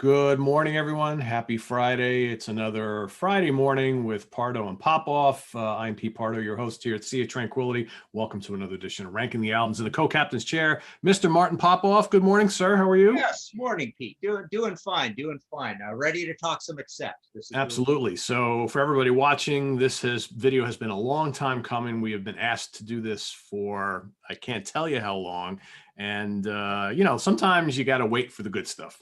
Good morning, everyone. Happy Friday. It's another Friday morning with Pardo and Popoff. I'm Pete Pardo, your host here at Sea of Tranquility. Welcome to another edition of Ranking the Albums in the co-captain's chair. Mr. Martin Popoff, good morning, sir. How are you? Yes, morning, Pete. Doing fine, doing fine. Ready to talk some Accept. This is Absolutely. So for everybody watching, video has been a long time coming. We have been asked to do this for, I can't tell you how long. And, sometimes you got to wait for the good stuff.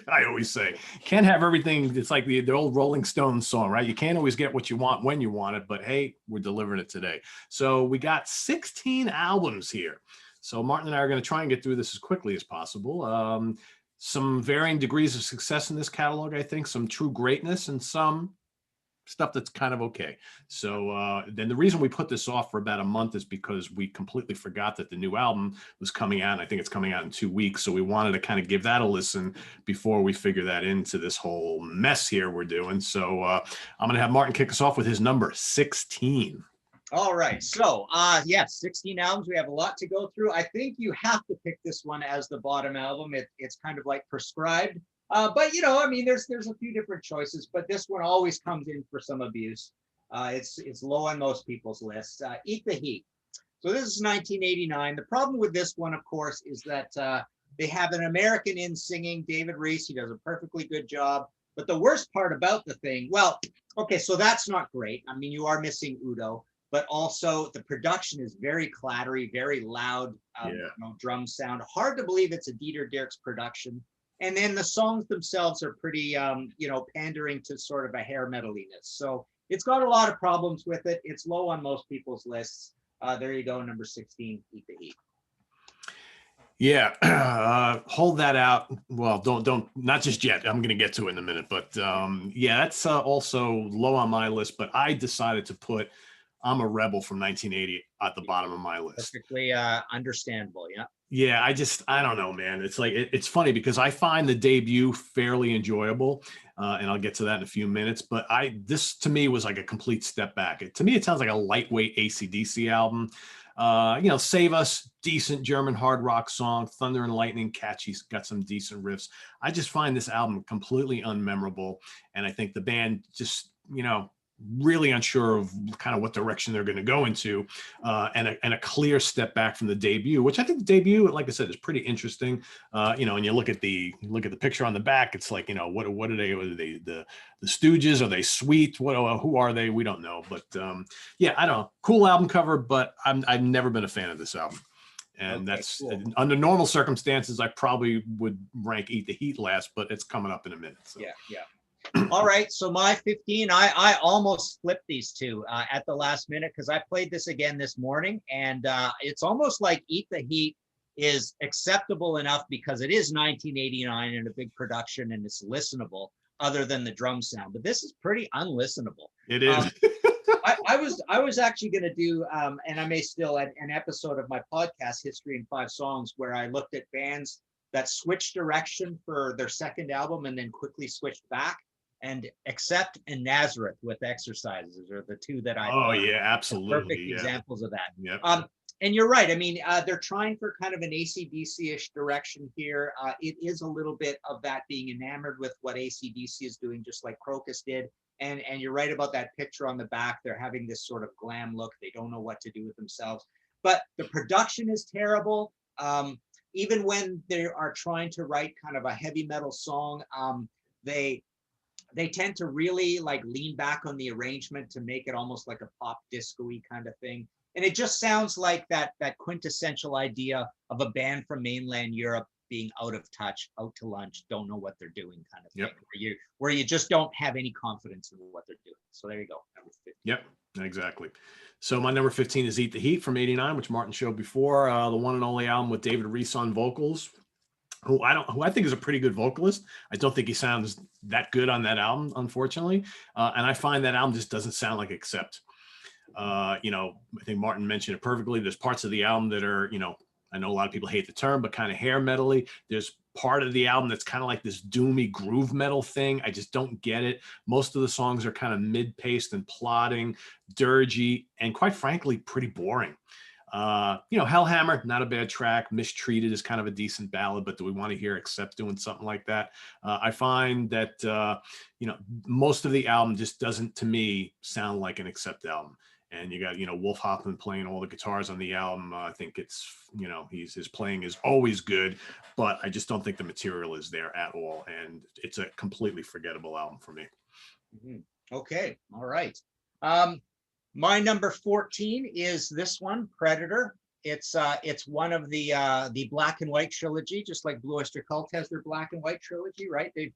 I always say, can't have everything. It's like the old Rolling Stones song, right? You can't always get what you want when you want it, but hey, we're delivering it today. So we got 16 albums here. So Martin and I are going to try and get through this as quickly as possible. Some varying degrees of success in this catalog, I think, some true greatness and some stuff that's kind of okay. So then the reason we put this off for about a month is because we completely forgot that the new album was coming out. And I think it's coming out in 2 weeks. So we wanted to kind of give that a listen before we figure that into this whole mess here we're doing. So I'm going to have Martin kick us off with his number 16. All right. So, yes, 16 albums. We have a lot to go through. I think you have to pick this one as the bottom album. It's kind of like prescribed. But, there's a few different choices, but this one always comes in for some abuse. It's low on most people's lists. Eat the Heat. So this is 1989. The problem with this one, of course, is that they have an American in singing, David Reese. He does a perfectly good job. But the worst part about the thing, so that's not great. I mean, you are missing Udo. But also the production is very clattery, very loud, drum sound. Hard to believe it's a Dieter Dierks production. And then the songs themselves are pretty, pandering to sort of a hair metaliness. So it's got a lot of problems with it. It's low on most people's lists. There you go, number 16, Eat the Heat. Yeah, hold that out. Well, don't, not just yet. I'm going to get to it in a minute. But that's also low on my list. But I decided to put I'm a Rebel from 1980 at the bottom of my list. Perfectly understandable. Yeah. Yeah, I don't know, man. It's like, it's funny because I find the debut fairly enjoyable, and I'll get to that in a few minutes. But this to me was like a complete step back. To me, it sounds like a lightweight AC/DC album. Save Us, decent German hard rock song, Thunder and Lightning, catchy, got some decent riffs. I just find this album completely unmemorable. And I think the band just, really unsure of kind of what direction they're going to go into, and a clear step back from the debut, which I think the debut, like I said, is pretty interesting. And you look at the picture on the back, it's like, what are they? Are they the Stooges? Are they Sweet? Who are they? We don't know. But I don't know. Cool album cover, but I've never been a fan of this album. And that's cool. Under normal circumstances, I probably would rank Eat the Heat last, but it's coming up in a minute. So. Yeah. All right, so my 15, I almost flipped these two at the last minute because I played this again this morning, and it's almost like Eat the Heat is acceptable enough because it is 1989 and a big production and it's listenable other than the drum sound, but this is pretty unlistenable. It is. I was actually going to do, and I may still, an episode of my podcast, History in 5 Songs, where I looked at bands that switched direction for their second album and then quickly switched back. And Accept and Nazareth with Exercises are the two that I absolutely perfect examples of that. Yep. And you're right. I mean, they're trying for kind of an AC/DC-ish direction here. It is a little bit of that, being enamored with what AC/DC is doing, just like Crocus did. And you're right about that picture on the back. They're having this sort of glam look. They don't know what to do with themselves. But the production is terrible. Even when they are trying to write kind of a heavy metal song, they tend to really like lean back on the arrangement to make it almost like a pop disco-y kind of thing. And it just sounds like that quintessential idea of a band from mainland Europe being out of touch, out to lunch, don't know what they're doing kind of thing, where you just don't have any confidence in what they're doing. So there you go, number 15. Yep, exactly. So my number 15 is Eat the Heat from 89, which Martin showed before, the one and only album with David Reese on vocals. Who I think is a pretty good vocalist. I don't think he sounds that good on that album, unfortunately. And I find that album just doesn't sound like Accept. I think Martin mentioned it perfectly. There's parts of the album that are, I know a lot of people hate the term, but kind of hair metally. There's part of the album that's kind of like this doomy groove metal thing. I just don't get it. Most of the songs are kind of mid-paced and plodding, dirgy, and quite frankly, pretty boring. Hellhammer, not a bad track. Mistreated is kind of a decent ballad, but do we want to hear Accept doing something like that? I find that, most of the album just doesn't, to me, sound like an Accept album. And you got, Wolf Hoffman playing all the guitars on the album. I think it's, his playing is always good, but I just don't think the material is there at all. And it's a completely forgettable album for me. Okay. All right. My number 14 is this one, Predator. It's one of the black and white trilogy, just like Blue Oyster Cult has their black and white trilogy, right? They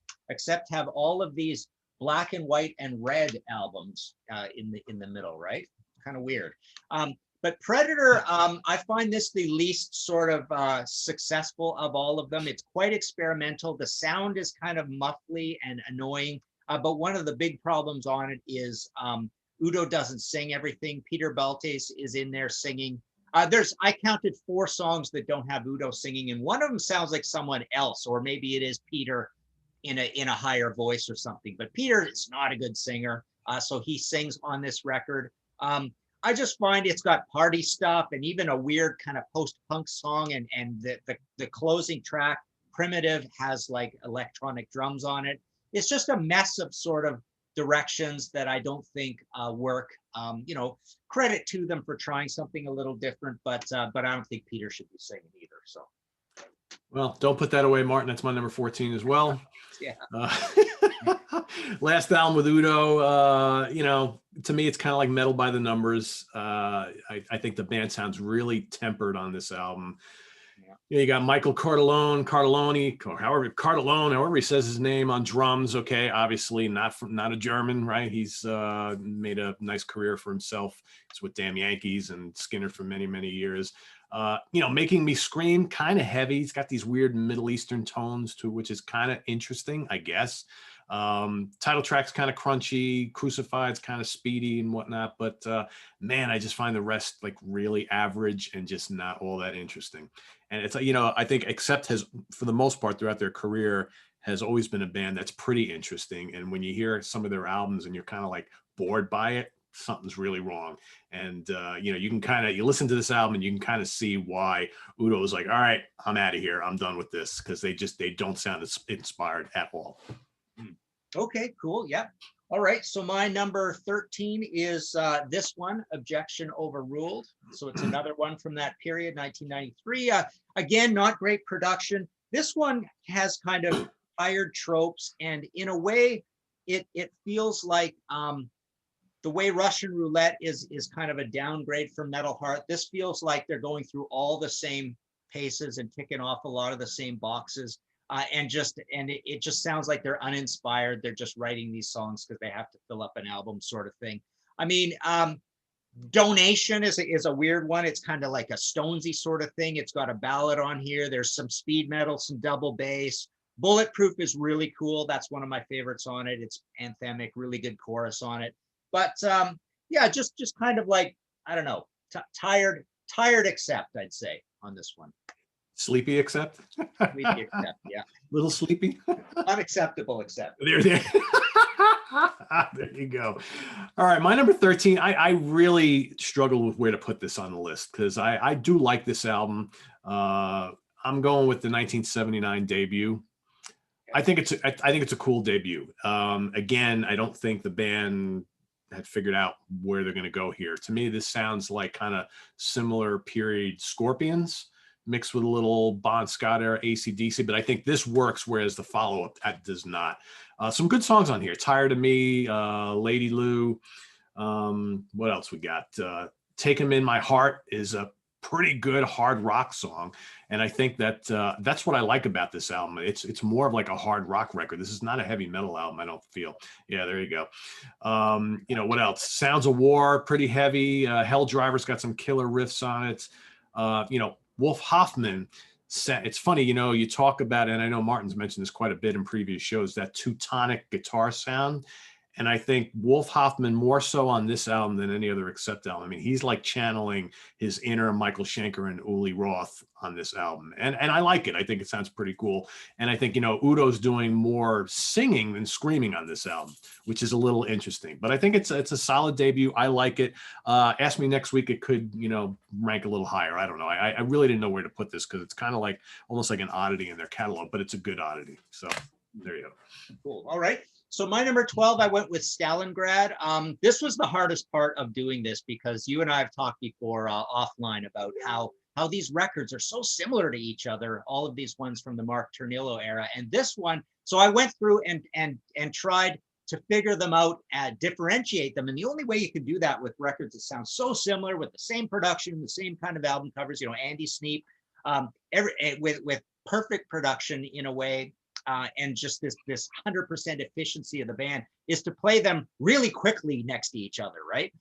have all of these black and white and red albums in the middle, right? Kind of weird. But Predator, I find this the least sort of successful of all of them. It's quite experimental. The sound is kind of muffly and annoying. But one of the big problems on it is Udo doesn't sing everything. Peter Baltes is in there singing. I counted 4 songs that don't have Udo singing, and one of them sounds like someone else, or maybe it is Peter in a higher voice or something. But Peter is not a good singer, so he sings on this record. I just find it's got party stuff and even a weird kind of post-punk song, and the closing track, Primitive, has like electronic drums on it. It's just a mess of sort of directions that I don't think work. Credit to them for trying something a little different, but I don't think Peter should be singing either. So, well, don't put that away, Martin. That's my number 14 as well. Yeah. Last album with Udo, to me, it's kind of like metal by the numbers. I think the band sounds really tempered on this album. You got Michael Cardellone, however he says his name, on drums. Okay, obviously not a German, right? He's made a nice career for himself. He's with Damn Yankees and Skinner for many, many years. Making Me Scream, kind of heavy. He's got these weird Middle Eastern tones to which is kind of interesting, I guess. Title track's kind of crunchy. Crucified's kind of speedy and whatnot, but man, I just find the rest like really average and just not all that interesting. And it's I think Accept has, for the most part throughout their career, has always been a band that's pretty interesting. And when you hear some of their albums and you're kind of like bored by it, something's really wrong. And you listen to this album and you can kind of see why Udo was like, all right, I'm out of here, I'm done with this, because they don't sound inspired at all. Okay, cool. Yeah. All right. So my number 13 is this one, Objection Overruled. So it's another one from that period, 1993. Again, not great production. This one has kind of tired tropes, and in a way, it feels like the way Russian Roulette is kind of a downgrade from Metal Heart. This feels like they're going through all the same paces and ticking off a lot of the same boxes. And it just sounds like they're uninspired. They're just writing these songs because they have to fill up an album, sort of thing. I mean, Donation is a weird one. It's kind of like a Stonesy sort of thing. It's got a ballad on here. There's some speed metal, some double bass. Bulletproof is really cool. That's one of my favorites on it. It's anthemic, really good chorus on it. But just kind of like, I don't know, tired Accept, I'd say, on this one. Sleepy Accept? Sleepy Accept, yeah. Little sleepy? Unacceptable Accept. There you go. All right, my number 13, I really struggle with where to put this on the list, because I do like this album. I'm going with the 1979 debut. I think it's a cool debut. Again, I don't think the band had figured out where they're going to go here. To me, this sounds like kind of similar period Scorpions, mixed with a little Bon Scott era AC/DC, but I think this works, whereas the follow-up does not. Some good songs on here. Tired of Me, Lady Lou. What else we got? Take 'Em in My Heart is a pretty good hard rock song. And I think that that's what I like about this album. It's more of like a hard rock record. This is not a heavy metal album, I don't feel. Yeah, there you go. What else? Sounds of War, pretty heavy. Hell Driver's got some killer riffs on it. Wolf Hoffman, it's funny, you talk about, and I know Martin's mentioned this quite a bit in previous shows, that Teutonic guitar sound. And I think Wolf Hoffman more so on this album than any other Accept album. I mean, he's like channeling his inner Michael Schenker and Uli Roth on this album. And I like it. I think it sounds pretty cool. And I think, Udo's doing more singing than screaming on this album, which is a little interesting. But I think it's a solid debut. I like it. Ask me next week, it could, rank a little higher. I don't know. I really didn't know where to put this because it's kind of like almost like an oddity in their catalog, but it's a good oddity. So there you go. Cool. All right. So my number 12, I went with Stalingrad. This was the hardest part of doing this because you and I have talked before offline about how these records are so similar to each other, all of these ones from the Mark Ternillo era. And this one, so I went through and tried to figure them out and differentiate them. And the only way you can do that with records that sound so similar with the same production, the same kind of album covers, Andy Sneap, with perfect production in a way, and just this 100% efficiency of the band is to play them really quickly next to each other, right?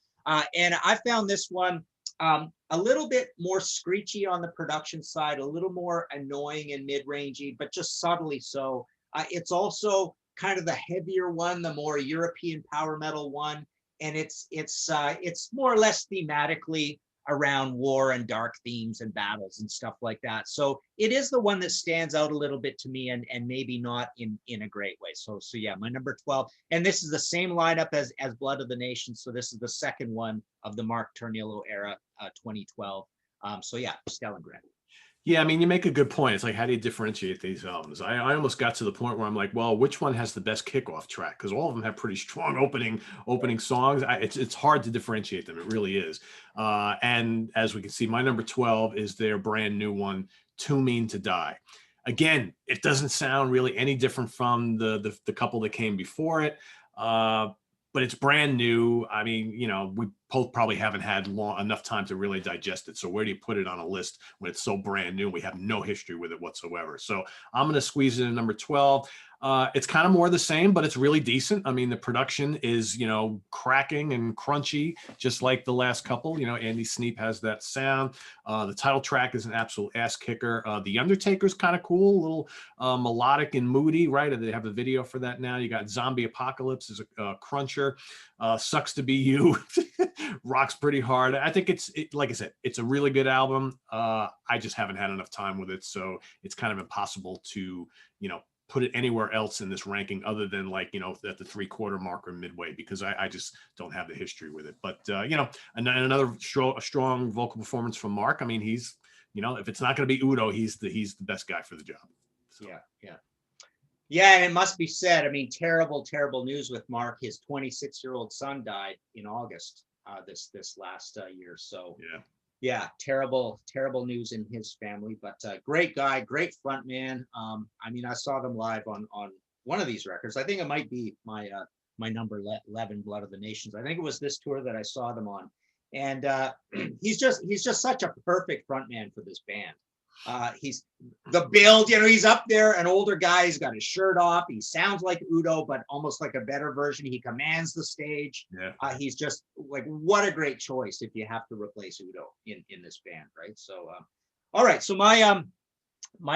And I found this one a little bit more screechy on the production side, a little more annoying and mid-rangey, but just subtly so. It's also kind of the heavier one, the more European power metal one, and it's more or less thematically around war and dark themes and battles and stuff like that. So it is the one that stands out a little bit to me, and maybe not in a great way. So yeah, my number 12, and this is the same lineup as Blood of the Nation. So this is the second one of the Mark Ternillo era, 2012. So yeah, Stalingrad. Yeah, I mean, you make a good point. It's like, how do you differentiate these albums? I almost got to the point where I'm like, well, which one has the best kickoff track? Because all of them have pretty strong opening songs. It's hard to differentiate them. It really is. And as we can see, my number 12 is their brand new one, Too Mean to Die. Again, it doesn't sound really any different from the couple that came before it. But it's brand new. I mean, we both probably haven't had enough time to really digest it. So where do you put it on a list when it's so brand new? We have no history with it whatsoever. So I'm going to squeeze it in number 12. It's kind of more the same, but it's really decent. I mean, the production is, cracking and crunchy, just like the last couple. Andy Sneap has that sound. The title track is an absolute ass kicker. The Undertaker's kind of cool, a little melodic and moody, right? They have a video for that now. You got Zombie Apocalypse is a cruncher. Sucks to Be You rocks pretty hard. I think like I said, it's a really good album. I just haven't had enough time with it, so it's kind of impossible to put it anywhere else in this ranking other than like at the 3/4 mark or midway, because I just don't have the history with it. But another strong vocal performance from Mark. I mean, he's if it's not going to be Udo, he's the best guy for the job. So. Yeah, and it must be said, I mean, terrible news with Mark. His 26-year-old son died in August this last year. So yeah, terrible news in his family. But great guy, great front man. I mean, I saw them live on one of these records. I think it might be my number 11, Blood of the Nations. I think it was this tour that I saw them on. And he's just such a perfect front man for this band. He's the build, he's up there, an older guy. He's got his shirt off. He sounds like Udo, but almost like a better version. He commands the stage. Yeah. He's just like, what a great choice if you have to replace Udo in this band, right? So, all right. So my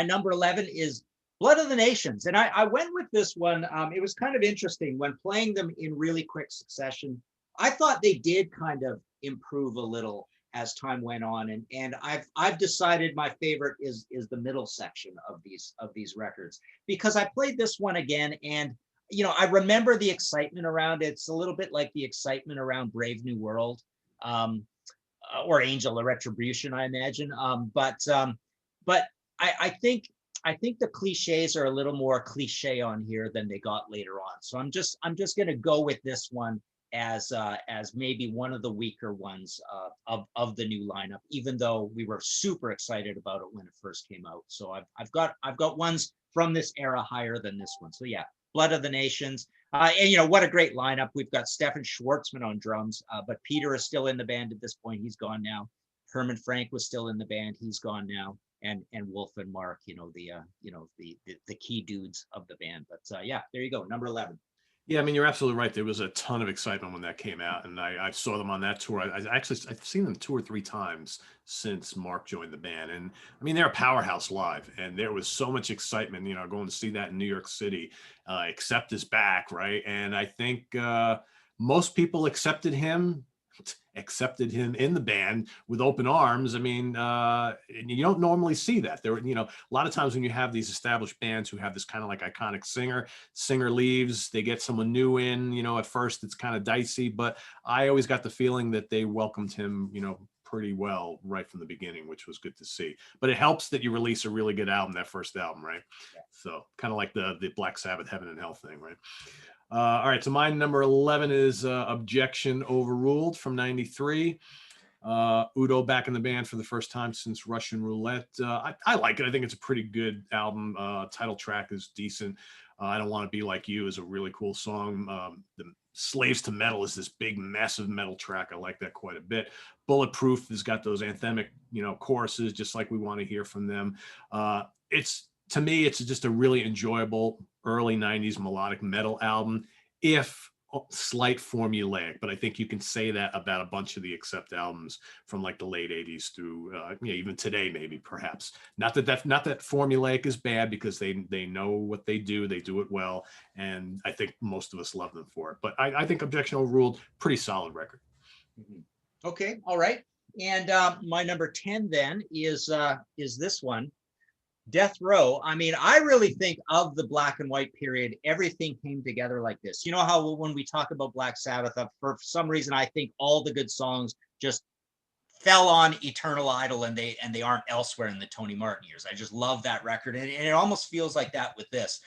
number 11 is Blood of the Nations, and I went with this one. It was kind of interesting when playing them in really quick succession. I thought they did kind of improve a little as time went on, and I've decided my favorite is the middle section of these records, because I played this one again, and I remember the excitement around it. It's a little bit like the excitement around Brave New World, or Angel of Retribution, I imagine. But I think the cliches are a little more cliche on here than they got later on. So I'm just gonna go with this one as maybe one of the weaker ones of the new lineup, even though we were super excited about it when it first came out. So I've got ones from this era higher than this one. So yeah, Blood of the Nations. And what a great lineup. We've got Stefan Schwartzman on drums, but Peter is still in the band at this point. He's gone now. Herman Frank was still in the band. He's gone now. And Wolf and Mark, the key dudes of the band. But yeah, there you go, number 11. Yeah, I mean, you're absolutely right. There was a ton of excitement when that came out, and I saw them on that tour. I've seen them 2 or 3 times since Mark joined the band, and I mean they're a powerhouse live, and there was so much excitement, going to see that in New York City. Accept is back, right? And I think most people accepted him in the band with open arms. I mean, you don't normally see that. A lot of times when you have these established bands who have this kind of like iconic singer leaves, they get someone new in, at first it's kind of dicey, but I always got the feeling that they welcomed him, pretty well right from the beginning, which was good to see. But it helps that you release a really good album, that first album, right? Yeah. So kind of like the Black Sabbath Heaven and Hell thing, right? All right, so my number 11 is Objection Overruled from '93. Udo back in the band for the first time since Russian Roulette. I like it. I think it's a pretty good album. Title track is decent. I Don't Want to Be Like You is a really cool song. The Slaves to Metal is this big, massive metal track. I like that quite a bit. Bulletproof has got those anthemic, choruses, just like we want to hear from them. To me, it's just a really enjoyable early '90s melodic metal album, if slight formulaic, but I think you can say that about a bunch of the Accept albums from like the late '80s through even today, maybe perhaps. Not that formulaic is bad, because they know what they do it well, and I think most of us love them for it. But I think Objection Overruled, pretty solid record. Mhm. Okay, all right. And my number 10 then is this one. Death Row. I mean, I really think of the black and white period, everything came together like this. You know how when we talk about Black Sabbath, for some reason, I think all the good songs just fell on Eternal Idol, and they aren't elsewhere in the Tony Martin years. I just love that record, and it almost feels like that with this.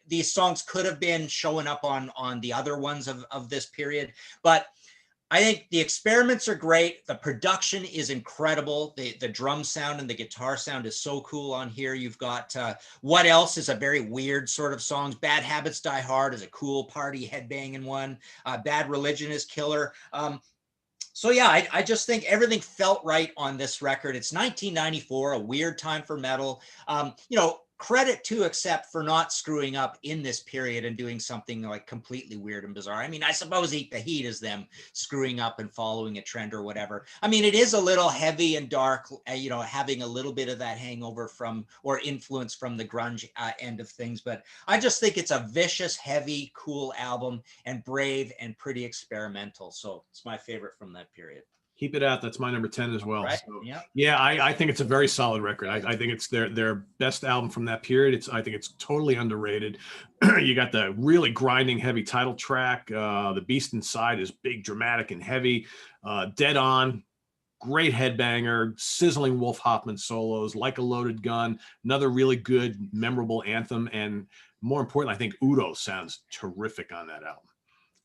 These songs could have been showing up on the other ones of this period, but I think the experiments are great. The production is incredible. The drum sound and the guitar sound is so cool on here. You've got What Else is a very weird sort of songs. Bad Habits Die Hard is a cool party headbanging one. Bad Religion is killer. So yeah, I just think everything felt right on this record. It's 1994, a weird time for metal. Credit to Accept for not screwing up in this period and doing something like completely weird and bizarre. I mean, I suppose Eat the Heat is them screwing up and following a trend or whatever. I mean, it is a little heavy and dark, having a little bit of that hangover from or influence from the grunge end of things. But I just think it's a vicious, heavy, cool album, and brave and pretty experimental. So it's my favorite from that period. Keep It Out. That's my number 10 as well. Right. So, Yeah. yeah, I think it's a very solid record. I think it's their best album from that period. I think it's totally underrated. You got the really grinding, heavy title track. The Beast Inside is big, dramatic, and heavy. Dead On, great headbanger, sizzling Wolf Hoffman solos, Like a Loaded Gun, another really good, memorable anthem. And more importantly, I think Udo sounds terrific on that album.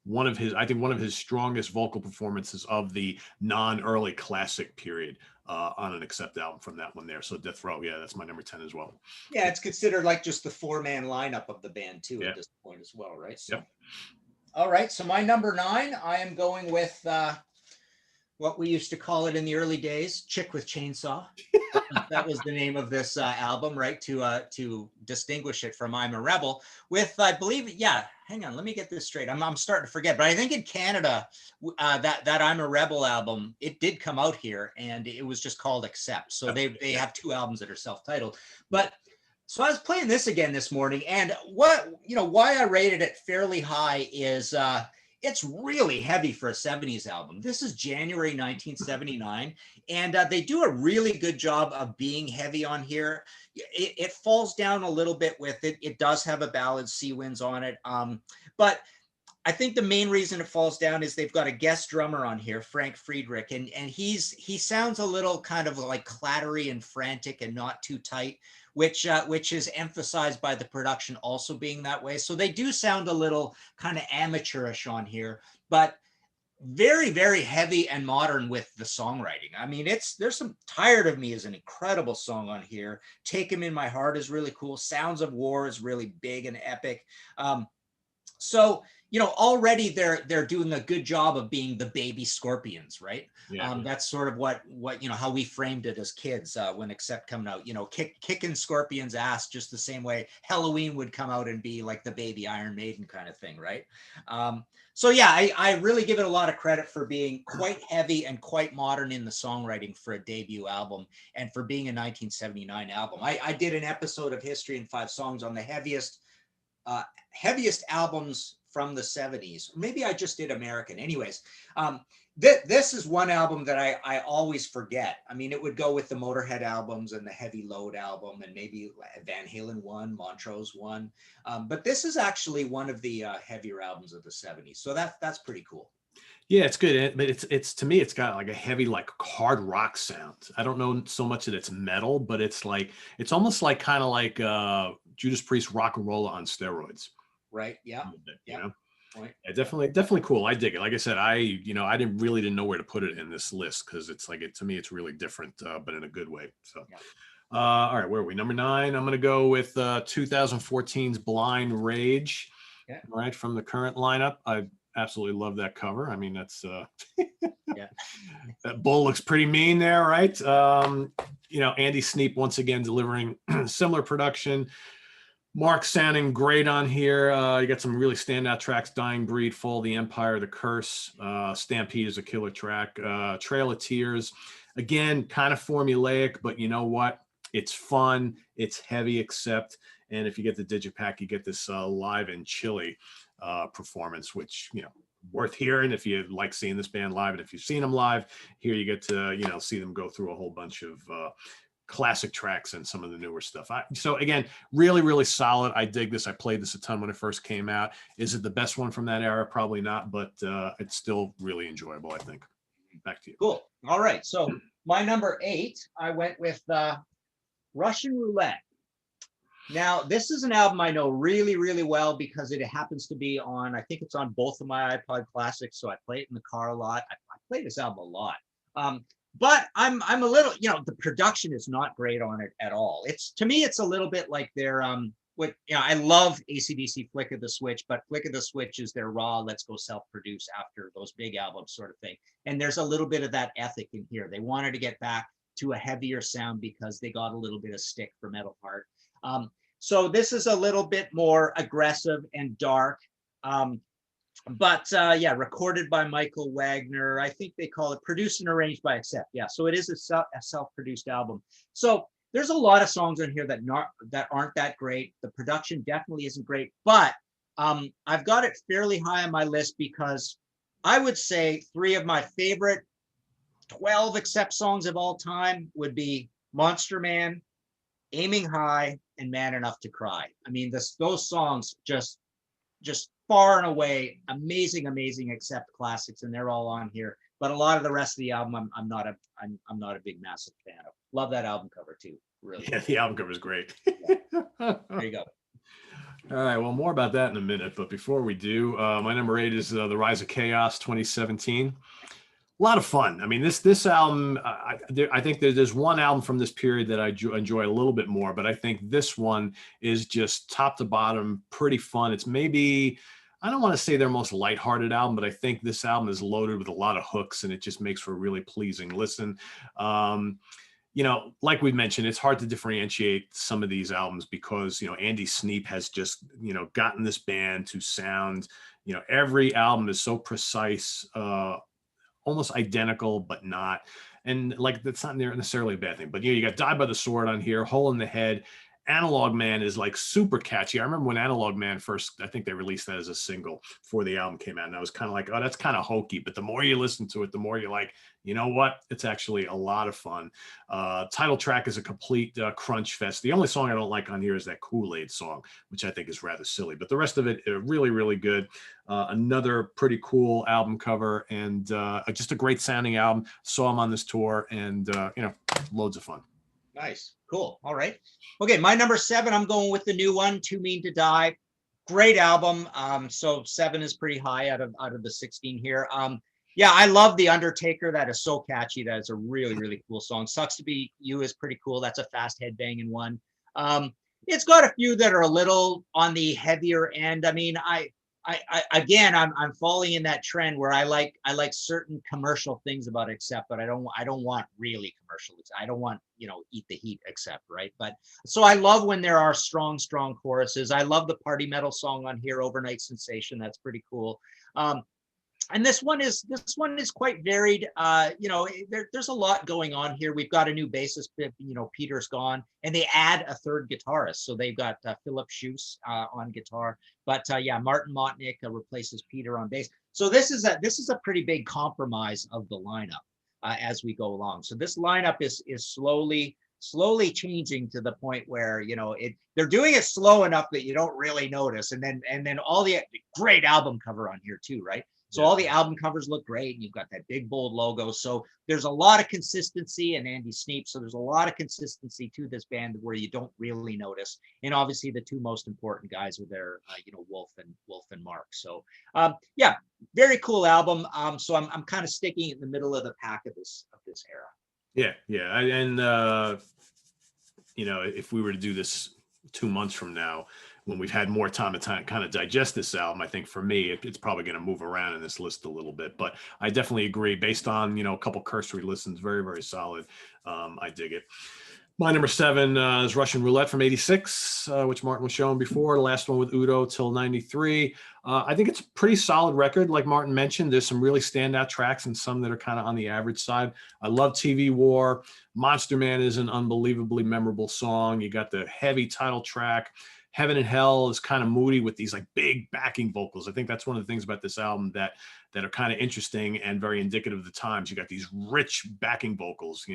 I think one of his strongest vocal performances of the non-early classic period on an Accept album from that one there. So Death Row, yeah, that's my number 10 as well. Yeah, it's considered like just the 4-man lineup of the band too Yeah. at this point as well, right? So, Yep. All right. So my number 9, I am going with what we used to call it in the early days, Chick with Chainsaw. That was the name of this album, right? To distinguish it from I'm a Rebel. With, I believe, yeah. Hang on, let me get this straight. I'm starting to forget, but I think in Canada, that I'm a Rebel album, it did come out here, and it was just called Accept. So they have 2 albums that are self-titled. But so I was playing this again this morning, and why I rated it fairly high is it's really heavy for a 70s album. This is January 1979, and they do a really good job of being heavy on here. It falls down a little bit with it. It does have a ballad, Sea Winds, on it. But I think the main reason it falls down is they've got a guest drummer on here, Frank Friedrich, and he sounds a little kind of like clattery and frantic and not too tight, which is emphasized by the production also being that way. So they do sound a little kind of amateurish on here, but very, very heavy and modern with the songwriting. I mean, there's some Tired of Me is an incredible song on here. Take Him in My Heart is really cool. Sounds of War is really big and epic. So, already they're doing a good job of being the baby Scorpions, right? Yeah. That's sort of what how we framed it as kids when Accept coming out. Kicking Scorpions' ass just the same way Halloween would come out and be like the baby Iron Maiden kind of thing, right? So yeah, I really give it a lot of credit for being quite heavy and quite modern in the songwriting for a debut album, and for being a 1979 album. I did an episode of History in 5 Songs on the uh, heaviest albums from the 70s. Maybe I just did American. Anyways, this is one album that I always forget. I mean, it would go with the Motorhead albums and the Heavy Load album, and maybe Van Halen 1, Montrose 1. But this is actually one of the heavier albums of the 70s. So that's pretty cool. Yeah, it's good, but it's to me, it's got like a heavy, like hard rock sound. I don't know so much that it's metal, but it's almost like kind of like Judas Priest rock and roll on steroids. Right. Yeah. Bit, yeah. You know? Right. Yeah, definitely cool. I dig it. Like I said, I didn't know where to put it in this list because it's like to me, it's really different, but in a good way. So, yeah. All right, where are we? Number 9. I'm going to go with 2014's Blind Rage. Yeah. All right, from the current lineup. I absolutely love that cover. I mean, that's yeah. That bull looks pretty mean there, right? Andy Sneap once again delivering similar production. Mark sounding great on here. You got some really standout tracks: Dying Breed, Fall of the Empire, The Curse, Stampede is a killer track, Trail of Tears. Again, kind of formulaic, but you know what? It's fun. It's heavy, and if you get the digipack, you get this live and chilly performance, which worth hearing if you like seeing this band live. And if you've seen them live, here you get to see them go through a whole bunch of classic tracks and some of the newer stuff. So again, really, really solid. I dig this. I played this a ton when it first came out. Is it the best one from that era? Probably not, but it's still really enjoyable, I think. Back to you. Cool. All right. So my number 8, I went with Russian Roulette. Now, this is an album I know really, really well because it happens to be on, I think it's on both of my iPod Classics, so I play it in the car a lot. I play this album a lot. But I'm a little, the production is not great on it at all. To me, it's a little bit like their, I love AC/DC Flick of the Switch, but Flick of the Switch is their raw, let's go self-produce after those big albums sort of thing. And there's a little bit of that ethic in here. They wanted to get back to a heavier sound because they got a little bit of stick for Metal Heart. So this is a little bit more aggressive and dark. But recorded by Michael Wagner. I think they call it produced and arranged by Accept. Yeah, so it is a self-produced album. So there's a lot of songs on here that aren't that great. The production definitely isn't great, but I've got it fairly high on my list because I would say 3 of my favorite 12 Accept songs of all time would be Monster Man, Aiming High, and Man Enough to Cry. I mean, those songs just far and away amazing Accept classics, and they're all on here. But a lot of the rest of the album, I'm not a big massive fan of. Love that album cover too. Really. Yeah, the album cover is great. There you go. All right, well, more about that in a minute. But before we do, my number 8 is The Rise of Chaos 2017. A lot of fun. I mean, this album, I think there's one album from this period that I enjoy a little bit more, but I think this one is just top to bottom pretty fun. It's maybe, I don't want to say their most lighthearted album, but I think this album is loaded with a lot of hooks, and it just makes for a really pleasing listen. Like we mentioned, it's hard to differentiate some of these albums because, Andy Sneap has just, gotten this band to sound, every album is so precise, almost identical, but not. And like, that's not necessarily a bad thing, but you got Die by the Sword on here, Hole in the Head. Analog Man is like super catchy. I remember when Analog Man first, I think they released that as a single before the album came out. And I was kind of like, oh, that's kind of hokey. But the more you listen to it, the more you're like, you know what? It's actually a lot of fun. Title track is a complete crunch fest. The only song I don't like on here is that Kool-Aid song, which I think is rather silly. But the rest of it, really, really good. Another pretty cool album cover, and just a great sounding album. Saw him on this tour, and loads of fun. Nice. Cool. All right. Okay. My number 7, I'm going with the new one, Too Mean to Die. Great album. So 7 is pretty high out of the 16 here. I love The Undertaker. That is so catchy. That is a really, really cool song. Sucks to Be You is pretty cool. That's a fast headbanging one. It's got a few that are a little on the heavier end. I mean, again, I'm falling in that trend where I like certain commercial things about Accept, but I don't want really commercial. I don't want, Eat the Heat Accept, right? But so I love when there are strong choruses. I love the party metal song on here, Overnight Sensation. That's pretty cool. And this one is quite varied. There's a lot going on here. We've got a new bassist, Peter's gone, and they add a third guitarist. So they've got Philip Schuss on guitar, but Martin Motnick replaces Peter on bass. So this is a pretty big compromise of the lineup as we go along. So this lineup is slowly changing to the point where they're doing it slow enough that you don't really notice, and then all the great album cover on here too, right? So all the album covers look great, and you've got that big bold logo. So there's a lot of consistency, and Andy Sneap. So there's a lot of consistency to this band where you don't really notice. And obviously the two most important guys are there, Wolf and Mark. So very cool album. So I'm kind of sticking in the middle of the pack of this era. Yeah. And if we were to do this 2 months from now, when we've had more time to kind of digest this album, I think for me, it's probably going to move around in this list a little bit. But I definitely agree, based on, a couple cursory listens, very, very solid. I dig it. My number 7 is Russian Roulette from '86, which Martin was showing before. The last one with Udo till '93. I think it's a pretty solid record. Like Martin mentioned, there's some really standout tracks and some that are kind of on the average side. I love TV War. Monster Man is an unbelievably memorable song. You got the heavy title track. Heaven and Hell is kind of moody with these like big backing vocals. I think that's one of the things about this album that are kind of interesting and very indicative of the times. You got these rich backing vocals,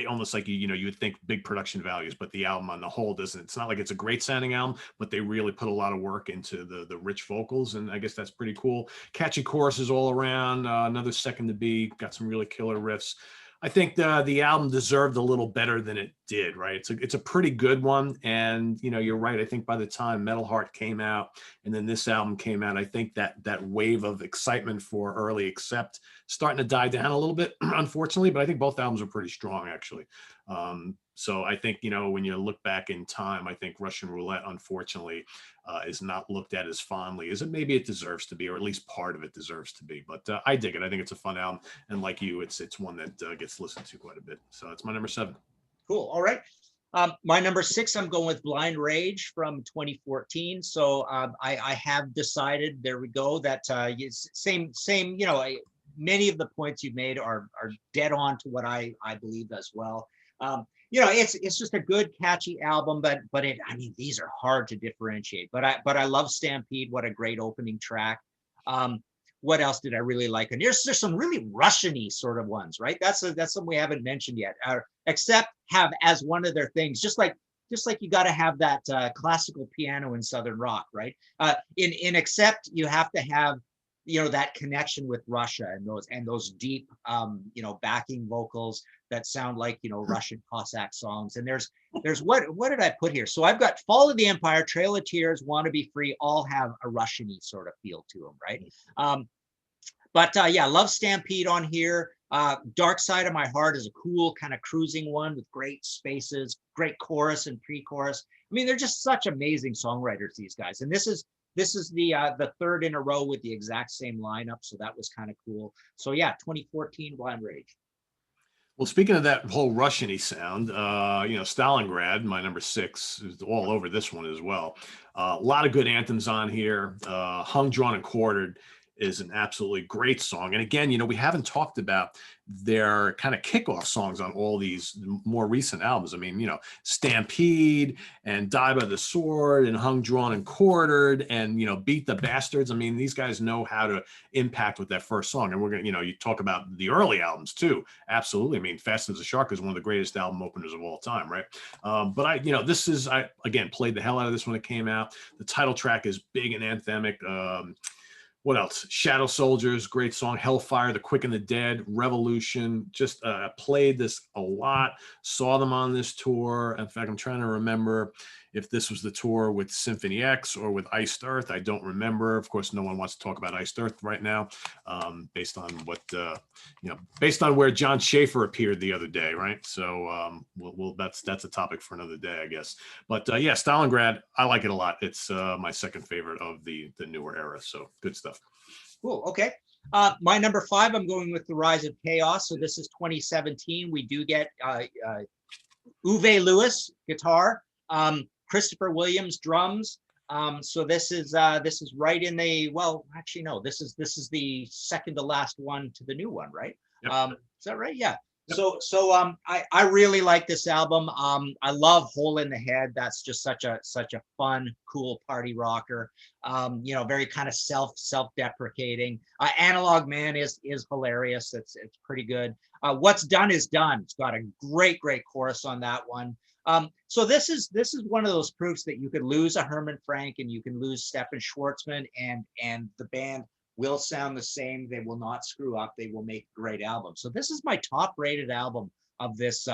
almost like you would think big production values, but the album on the whole doesn't. It's not like it's a great sounding album, but they really put a lot of work into the rich vocals, and I guess that's pretty cool. Catchy choruses all around. Another Second to Be, got some really killer riffs. I think the album deserved a little better than it did, right? It's a pretty good one, and you're right. I think by the time Metal Heart came out and then this album came out, I think that wave of excitement for early Accept starting to die down a little bit, unfortunately. But I think both albums are pretty strong, actually. So I think when you look back in time, I think Russian Roulette, unfortunately, is not looked at as fondly as maybe it deserves to be, or at least part of it deserves to be. But I dig it. I think it's a fun album, and like you, it's one that gets listened to quite a bit. So it's my number 7. Cool. All right. My number 6, I'm going with Blind Rage from 2014. So I have decided, there we go, that same. Many of the points you've made are dead on to what I believe as well. It's just a good, catchy album, but these are hard to differentiate. But I love Stampede. What a great opening track. What else did I really like? And there's some really Russian-y sort of ones, right? That's something we haven't mentioned yet. Accept have as one of their things, just like you got to have that classical piano in Southern rock, right? In Accept, you have to have that connection with Russia and those deep backing vocals that sound like Russian Cossack songs. And there's what did I put here? So I've got Fall of the Empire, Trail of Tears, Want to Be Free, all have a Russian-y sort of feel to them, right? Love Stampede on here. Dark Side of My Heart is a cool kind of cruising one with great spaces, great chorus and pre-chorus. I mean, they're just such amazing songwriters, these guys. And this is the third in a row with the exact same lineup, so that was kind of cool. So 2014 Blind Rage. Well, speaking of that whole Russian-y sound, Stalingrad, my number 6, is all over this one as well. A lot of good anthems on here. Hung, Drawn, and Quartered is an absolutely great song. And again, we haven't talked about their kind of kickoff songs on all these more recent albums. I mean, Stampede and Die by the Sword and Hung, Drawn, and Quartered and, Beat the Bastards. I mean, these guys know how to impact with that first song. And we're going to, you talk about the early albums too. Absolutely. I mean, Fast as a Shark is one of the greatest album openers of all time, right? But I again, played the hell out of this when it came out. The title track is big and anthemic. What else? Shadow Soldiers, great song. Hellfire, The Quick and the Dead, Revolution. Just played this a lot. Saw them on this tour. In fact, I'm trying to remember if this was the tour with Symphony X or with Iced Earth. I don't remember. Of course, no one wants to talk about Iced Earth right now, based on what based on where John Schaefer appeared the other day, right? So that's a topic for another day, I guess. But yeah, Stalingrad, I like it a lot. It's my second favorite of the newer era. So good stuff. Cool. Okay. My number 5, I'm going with The Rise of Chaos. So this is 2017. We do get Uwe Lewis guitar, Christopher Williams drums. So this is right in the, well, actually no, this is the second to last one to the new one, right? Yep. Is that right? Yeah. Yep. So I really like this album. I love Hole in the Head. That's just such a fun, cool party rocker. Very kind of self-deprecating. Analog Man is hilarious. It's pretty good. What's Done is Done. It's got a great chorus on that one. So this is one of those proofs that you could lose a Herman Frank and you can lose Stefan Schwartzman and the band will sound the same. They will not screw up. They will make a great album. So this is my top rated album of this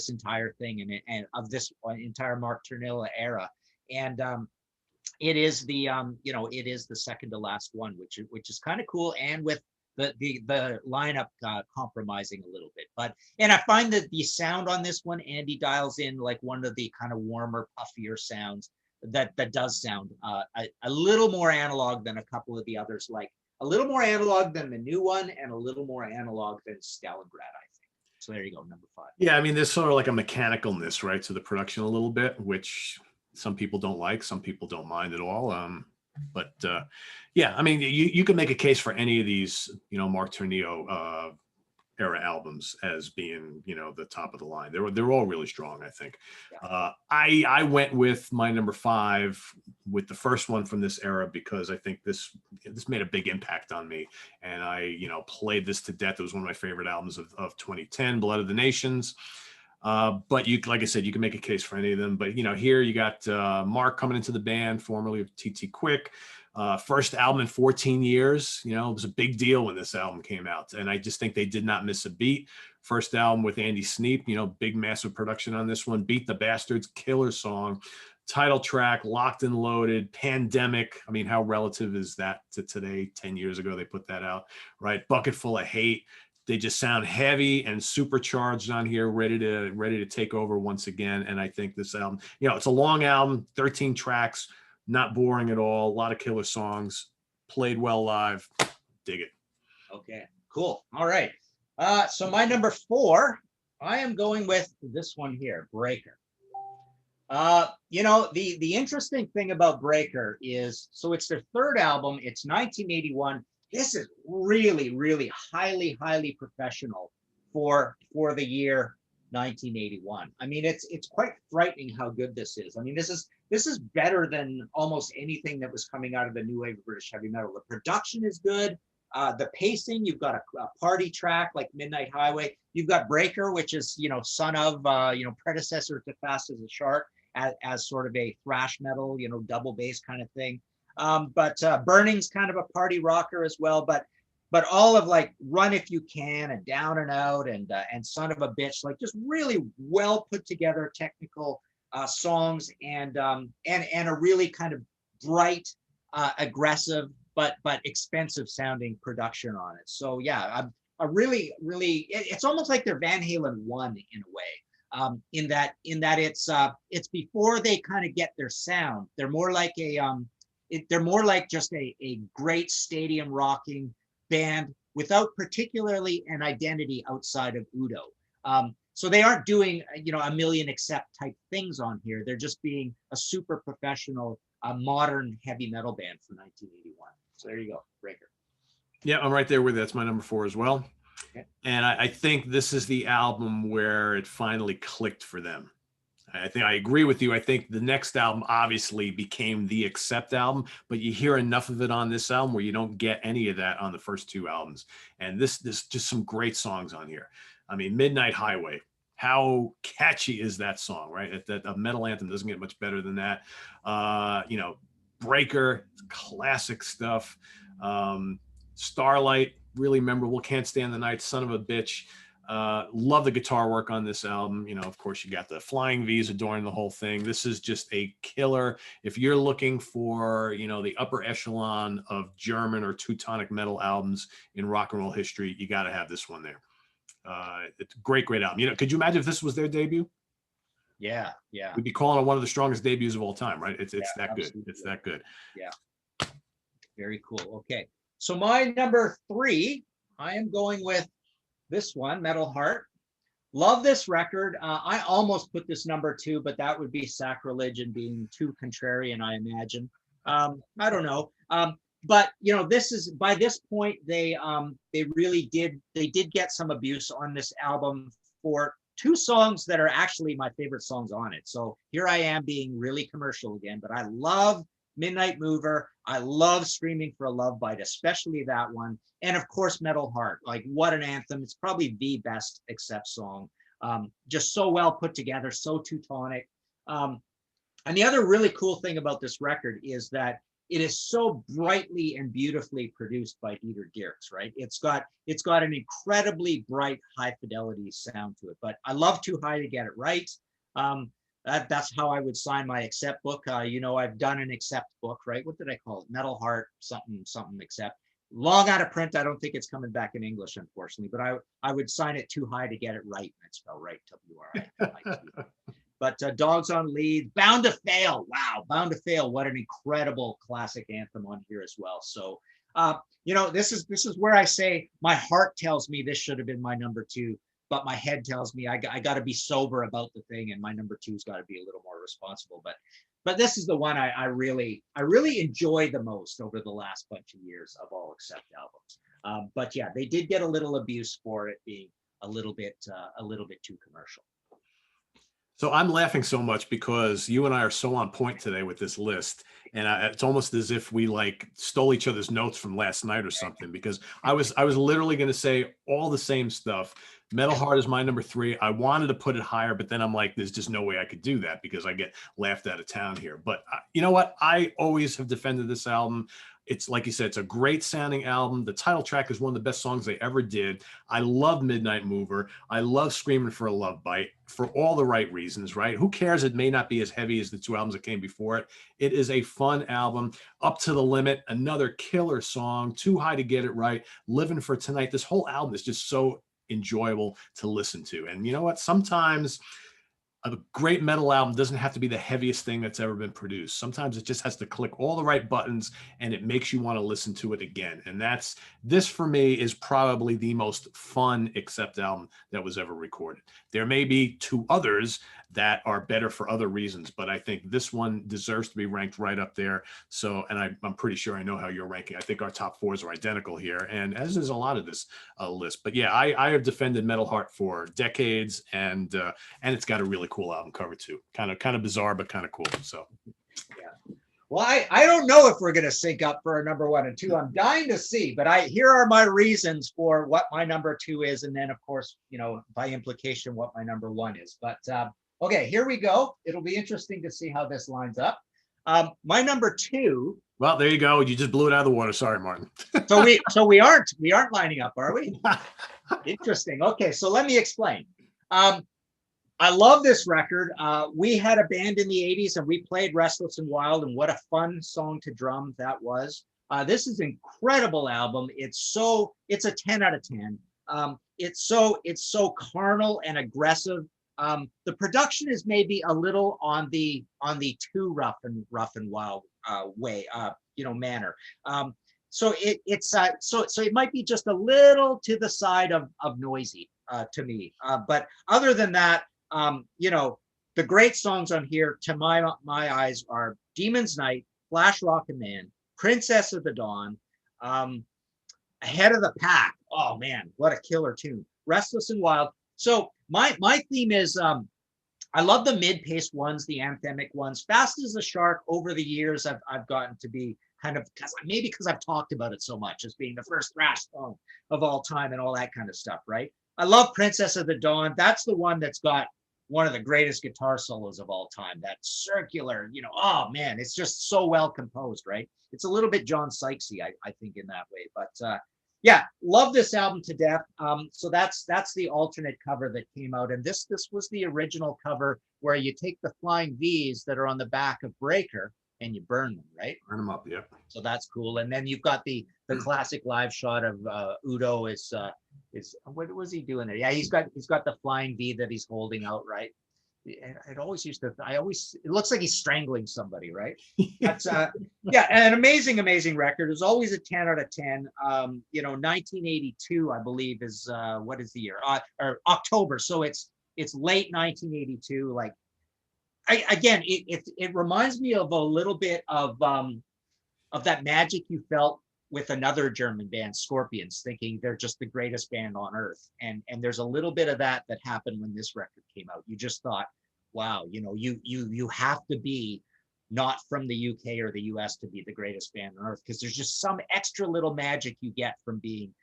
entire thing and of this entire Mark Ternilla era. And it is the it is the second to last one, which is kind of cool. And with the lineup compromising a little bit, and I find that the sound on this one, Andy dials in like one of the kind of warmer, puffier sounds that does sound a little more analog than a couple of the others, like a little more analog than the new one and a little more analog than Stalingrad, I think. So there you go, number 5. Yeah, I mean, there's sort of like a mechanicalness, right, to the production a little bit, which some people don't like, some people don't mind at all. But yeah, I mean, you can make a case for any of these, Mark Ternillo era albums as being, the top of the line. They're all really strong, I think. Yeah. I went with my number 5 with the first one from this era because I think this made a big impact on me, and I played this to death. It was one of my favorite albums of 2010, Blood of the Nations. But like I said, you can make a case for any of them. But here you got Mark coming into the band, formerly of TT Quick. First album in 14 years. It was a big deal when this album came out, and I just think they did not miss a beat. First album with Andy Sneap, big massive production on this one. Beat the Bastards, killer song. Title track, Locked and Loaded, Pandemic. I mean, how relative is that to today? 10 years ago they put that out, right? Bucket Full of Hate. They just sound heavy and supercharged on here, ready to take over once again. And I think this album, it's a long album, 13 tracks, not boring at all. A lot of killer songs, played well live. Dig it. Okay, cool. All right. So my number 4, I am going with this one here, Breaker. The interesting thing about Breaker is, so it's their third album. It's 1981. This is really, really highly professional for the year 1981. I mean, it's quite frightening how good this is. I mean, this is better than almost anything that was coming out of the new wave of British heavy metal. The production is good. The pacing, you've got a party track like Midnight Highway. You've got Breaker, which is son of predecessor to Fast as a Shark, as sort of a thrash metal, double bass kind of thing. But Burning's kind of a party rocker as well, but all of like Run If You Can and Down and Out and Son of a Bitch, like just really well put together technical songs and a really kind of bright, aggressive but expensive sounding production on it. So yeah, a really it's almost like they're Van Halen 1 in a way. In that it's before they kind of get their sound. They're more like they're more like just a great stadium rocking band without particularly an identity outside of Udo. So they aren't doing, a million accept type things on here. They're just being a super professional, modern heavy metal band for 1981. So there you go, Breaker. Yeah, I'm right there with you. That's my number 4 as well. Okay. And I think this is the album where it finally clicked for them. I think I agree with you. I think the next album obviously became the Accept album, but you hear enough of it on this album where you don't get any of that on the first 2 albums. And this just some great songs on here. I mean, Midnight Highway, how catchy is that song, right? That a metal anthem doesn't get much better than that. Breaker, classic stuff. Starlight, really memorable. Can't Stand the Night, Son of a Bitch. Love the guitar work on this album. You know, of course, you got the flying V's adorning the whole thing. This is just a killer. If you're looking for, you know, the upper echelon of German or Teutonic metal albums in rock and roll history, you got to have this one there. It's a great, great album. You know, could you imagine if this was their debut? Yeah, yeah. We'd be calling it one of the strongest debuts of all time, right? It's Yeah, that good. absolutely. It's that good. Yeah. Very cool. Okay. So my number 3, I am going with this one, Metal Heart. Love this record. I almost put this number 2, but that would be sacrilege and being too contrarian, I imagine. I don't know. But you know, this is, by this point, they really did get some abuse on this album for 2 songs that are actually my favorite songs on it. So here I am being really commercial again, but I love Midnight Mover. I love Screaming for a Love Bite, especially that one. And of course, Metal Heart. Like, what an anthem. It's probably the best Accept song. Just so well put together, so Teutonic. And the other really cool thing about this record is that it is so brightly and beautifully produced by Dieter Dierks, right? It's got an incredibly bright, high fidelity sound to it. But I love Too High to Get It Right. That's how I would sign my Accept book. You know, I've done an Accept book, right? What did I call it? Metal Heart, something Accept. Long out of print. I don't think it's coming back in English, unfortunately. But I would sign it Too High to Get It Right. And it's spelled right, W-R-I. But Dogs on Lead, Bound to Fail. Wow, Bound to Fail. What an incredible classic anthem on here as well. So, you know, this is where I say my heart tells me this should have been my number 2. But my head tells me I got to be sober about the thing, and my number 2's got to be a little more responsible. But this is the one I really enjoyed the most over the last bunch of years of all Accept albums. But yeah, they did get a little abuse for it being a little bit too commercial. So I'm laughing so much because you and I are so on point today with this list. And it's almost as if we like stole each other's notes from last night or something, because I was literally going to say all the same stuff. Metal Heart is my number 3. I wanted to put it higher, but then I'm like, there's just no way I could do that because I get laughed out of town here. But you know what? I always have defended this album. It's like you said, it's a great sounding album. The title track is one of the best songs they ever did. I love Midnight Mover. I love Screaming for a Love Bite for all the right reasons, right? Who cares? It may not be as heavy as the 2 albums that came before it. It is a fun album. Up to the Limit, another killer song. Too High to Get It Right. Living for Tonight. This whole album is just so enjoyable to listen to. And you know what? Sometimes a great metal album doesn't have to be the heaviest thing that's ever been produced. Sometimes it just has to click all the right buttons and it makes you want to listen to it again. And this for me is probably the most fun Accept album that was ever recorded. There may be 2 others that are better for other reasons, but I think this one deserves to be ranked right up there. So, and I'm pretty sure I know how you're ranking. I think our top 4s are identical here, and as is a lot of this list. But yeah, I have defended Metal Heart for decades, and it's got a really cool album cover too. Kind of bizarre, but kind of cool. So, yeah. Well, I don't know if we're going to sync up for a number 1 and 2. I'm dying to see, but here are my reasons for what my number 2 is, and then of course, you know, by implication, what my number 1 is. But okay, here we go. It'll be interesting to see how this lines up. My number 2. Well, there you go. You just blew it out of the water. Sorry, Martin. so we aren't lining up, are we? Interesting. Okay, so let me explain. I love this record. We had a band in the 80s and we played Restless and Wild, and what a fun song to drum that was. This is an incredible album. It's a 10 out of 10. It's so carnal and aggressive. The production is maybe a little on the too rough and wild way, manner. So it might be just a little to the side of noisy to me. But other than that, the great songs on here to my eyes are Demon's Night, Flash Rockin' Man, Princess of the Dawn, Ahead of the Pack. Oh man, what a killer tune. Restless and Wild. So my theme is I love the mid-paced ones, the anthemic ones. Fast as a Shark, over the years I've gotten to be kind of, because I've talked about it so much as being the first thrash song of all time and all that kind of stuff, right? I love Princess of the Dawn. That's the one that's got one of the greatest guitar solos of all time. That circular, oh man, it's just so well composed, right? It's a little bit John Sykesy, I think, in that way. But Yeah, love this album to death. So that's the alternate cover that came out, and this was the original cover where you take the flying V's that are on the back of Breaker and you burn them, right? Burn them up, yeah. So that's cool. And then you've got the classic live shot of Udo is what was he doing there? Yeah, he's got the flying V that he's holding out, right? It always used to, it looks like he's strangling somebody, right? That's yeah, an amazing record. It was always a 10 out of 10. 1982, I believe, is what is the year? Or October. So it's late 1982. Like, again, it reminds me of a little bit of that magic you felt with another German band, Scorpions, thinking they're just the greatest band on earth. And there's a little bit of that happened when this record came out. You just thought, wow, you have to be not from the UK or the US to be the greatest band on earth, because there's just some extra little magic you get from being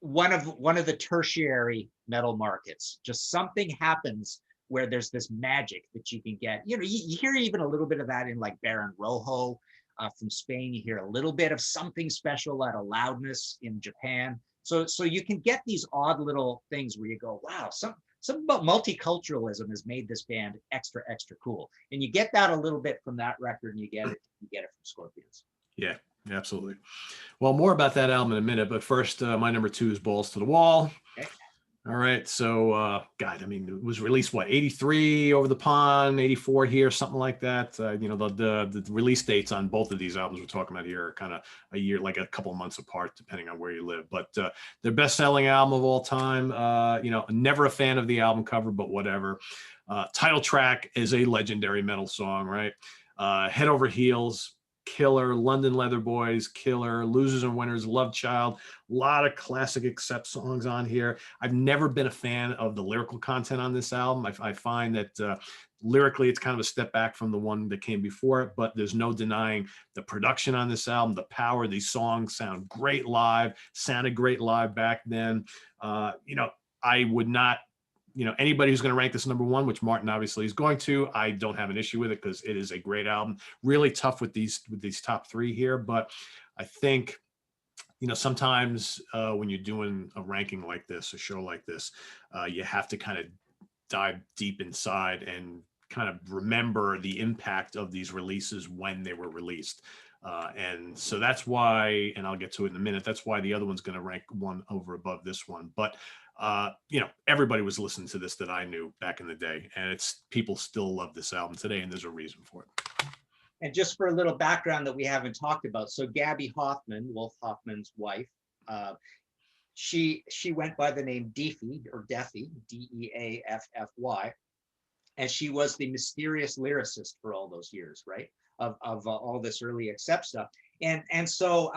one of the tertiary metal markets. Just something happens where there's this magic that you can get. You hear even a little bit of that in like Baron Rojo from Spain. You hear a little bit of something special out of Loudness in Japan. So you can get these odd little things where you go, wow, something about multiculturalism has made this band extra cool. And you get that a little bit from that record, and you get it from Scorpions. Yeah, absolutely. Well, more about that album in a minute, but first, my number 2 is Balls to the Wall. Okay. All right. So, God, I mean, it was released, what, 83 over the pond, 84 here, something like that. The release dates on both of these albums we're talking about here are kind of a year, like a couple of months apart, depending on where you live. But their best-selling album of all time. Never a fan of the album cover, but whatever. Title track is a legendary metal song, right? Head Over Heels, killer. London Leather Boys, killer. Losers and Winners, Love Child. A lot of classic Accept songs on here. I've never been a fan of the lyrical content on this album. I find that lyrically it's kind of a step back from the one that came before it, but there's no denying the production on this album, the power. These songs sound great live, sounded great live back then. I would not, anybody who's going to rank this number 1, which Martin obviously is going to, I don't have an issue with it because it is a great album. Really tough with these top 3 here, but I think, sometimes when you're doing a ranking like this, a show like this, you have to kind of dive deep inside and kind of remember the impact of these releases when they were released. And so that's why, and I'll get to it in a minute, that's why the other one's going to rank one over above this one. But everybody was listening to this that I knew back in the day, and people still love this album today, and there's a reason for it. And just for a little background that we haven't talked about, so Gabby Hoffman, Wolf Hoffman's wife, she went by the name Deafy or Deafy, Deaffy, and she was the mysterious lyricist for all those years, right? Of all this early Accept stuff, and so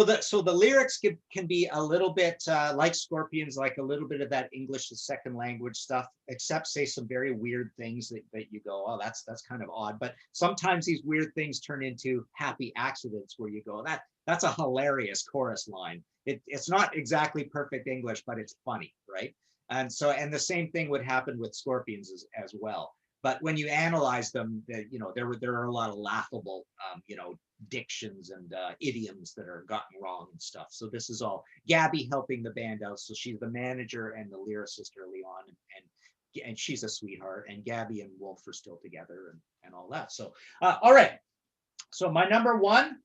the lyrics can be a little bit like Scorpions, like a little bit of that English as second language stuff, except say some very weird things that you go, oh, that's kind of odd. But sometimes these weird things turn into happy accidents where you go, that's a hilarious chorus line. It's not exactly perfect English, but it's funny, right? And the same thing would happen with Scorpions as well. But when you analyze them, there are a lot of laughable, dictions and idioms that are gotten wrong and stuff. So this is all Gabby helping the band out. So she's the manager and the lyricist early on, and she's a sweetheart. And Gabby and Wolf are still together and all that. So all right. So my number 1,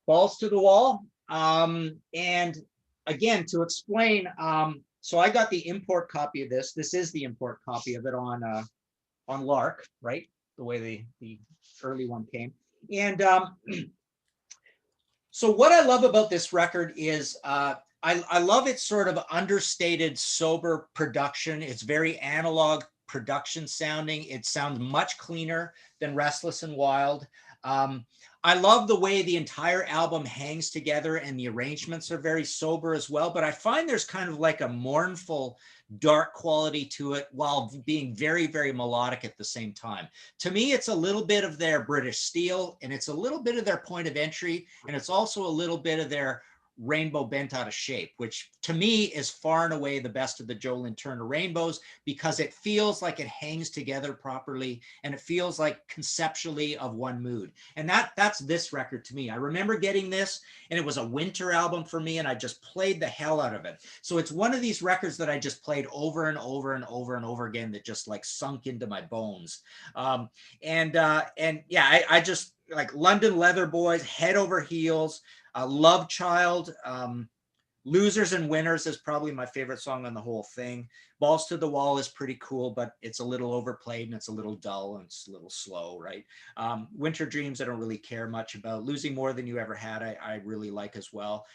Balls to the Wall. And again, to explain, so I got the import copy of this. This is the import copy of it on Lark, right? The way the early one came. And so what I love about this record is I love its sort of understated, sober production. It's very analog production sounding. It sounds much cleaner than Restless and Wild. I love the way the entire album hangs together, and the arrangements are very sober as well. But I find there's kind of like a mournful, dark quality to it while being very, very melodic at the same time. To me, it's a little bit of their British Steel, and it's a little bit of their Point of Entry, and it's also a little bit of their Rainbow Bent Out of Shape, which to me is far and away the best of the Joe Lynn Turner rainbows, because it feels like it hangs together properly, and it feels like conceptually of one mood. And that's this record to me. I remember getting this, and it was a winter album for me, and I just played the hell out of it. So it's one of these records that I just played over and over and over and over again, that just like sunk into my bones. And yeah, I just like London Leather Boys, Head Over Heels, Love Child, Losers and Winners is probably my favorite song on the whole thing. Balls to the Wall is pretty cool, but it's a little overplayed and it's a little dull and it's a little slow, right? Winter Dreams, I don't really care much about. Losing More Than You Ever Had, I really like as well.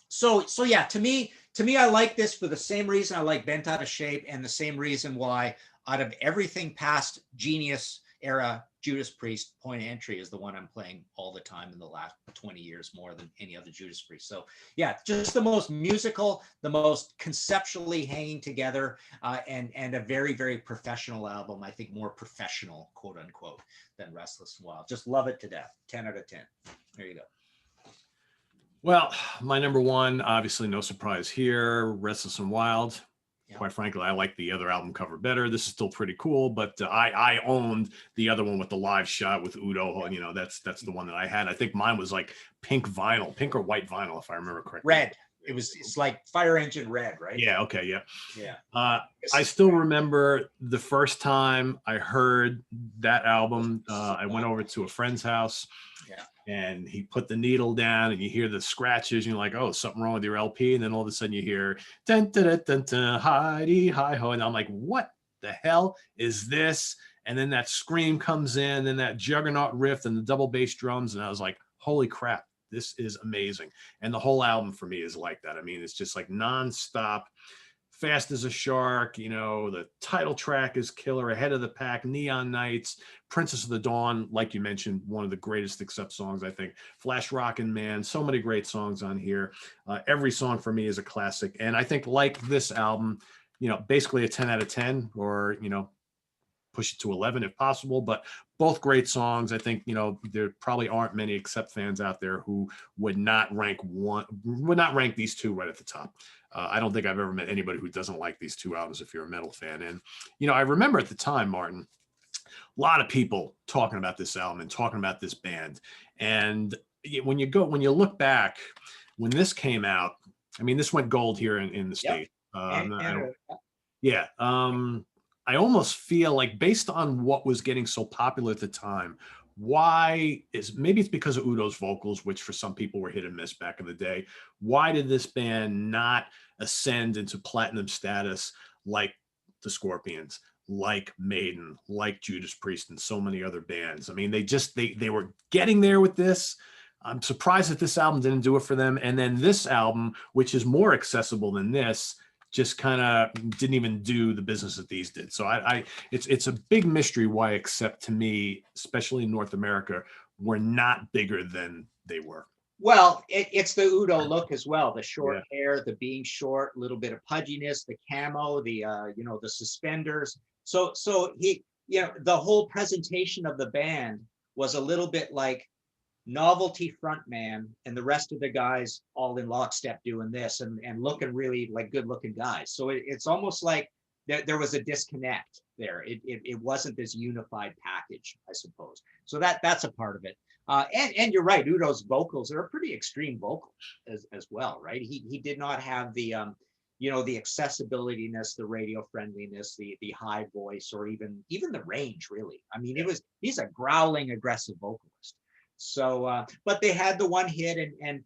So yeah, to me, I like this for the same reason I like Bent Out of Shape, and the same reason why out of everything past Genius era Judas Priest, Point of Entry is the one I'm playing all the time in the last 20 years, more than any other Judas Priest. So yeah, just the most musical, the most conceptually hanging together, and a very, very professional album. I think more professional, quote unquote, than Restless and Wild. Just love it to death. 10 out of 10. There you go. Well, my number one, obviously no surprise here, Restless and Wild. Yeah. Quite frankly, I like the other album cover better. This is still pretty cool, but I owned the other one with the live shot with Udo. You know, that's the one that I had. I think mine was like pink or white vinyl, if I remember correctly. Red. It's like Fire Engine Red, right? Yeah. Okay. Yeah. Yeah. I still remember the first time I heard that album. I went over to a friend's house. Yeah. And he put the needle down, and you hear the scratches, and you're like, oh, something wrong with your LP. And then all of a sudden you hear dun dun dun dun, dun hi-dee, hi-ho. And I'm like, what the hell is this? And then that scream comes in, and that juggernaut riff and the double bass drums. And I was like, holy crap, this is amazing. And the whole album for me is like that. I mean, it's just like nonstop, fast as a shark. You know, the title track is killer, Ahead of the Pack, Neon Nights, Princess of the Dawn, like you mentioned, one of the greatest Accept songs, I think. Flash Rockin' Man, so many great songs on here. Every song for me is a classic. And I think, like this album, you know, basically a 10 out of 10, or, you know, push it to 11 if possible, but both great songs. I think, you know, there probably aren't many Accept fans out there who would not rank these two right at the top. I don't think I've ever met anybody who doesn't like these two albums if you're a metal fan. And, you know, I remember at the time, Martin, a lot of people talking about this album and talking about this band. And when you look back, when this came out, I mean, this went gold here in the States. I almost feel like, based on what was getting so popular at the time, maybe it's because of Udo's vocals, which for some people were hit and miss back in the day. Why did this band not ascend into platinum status like the Scorpions, like Maiden, like Judas Priest, and so many other bands? I mean, they were getting there with this. I'm surprised that this album didn't do it for them. And then this album, which is more accessible than this, just kind of didn't even do the business that these did. So it's a big mystery why, Accept, to me, especially in North America, were not bigger than they were. Well, it's the Udo look as well. The short hair, the being short, a little bit of pudginess, the camo, the the suspenders. So he, the whole presentation of the band was a little bit like novelty frontman and the rest of the guys all in lockstep doing this and looking really like good looking guys. So it's almost like there was a disconnect there. It wasn't this unified package, I suppose. So that's a part of it. And you're right, Udo's vocals are pretty extreme vocals as well, right? He did not have the the accessibilityness, the radio friendliness, the high voice, or even the range, really. I mean, he's a growling, aggressive vocalist. So, but they had the one hit, and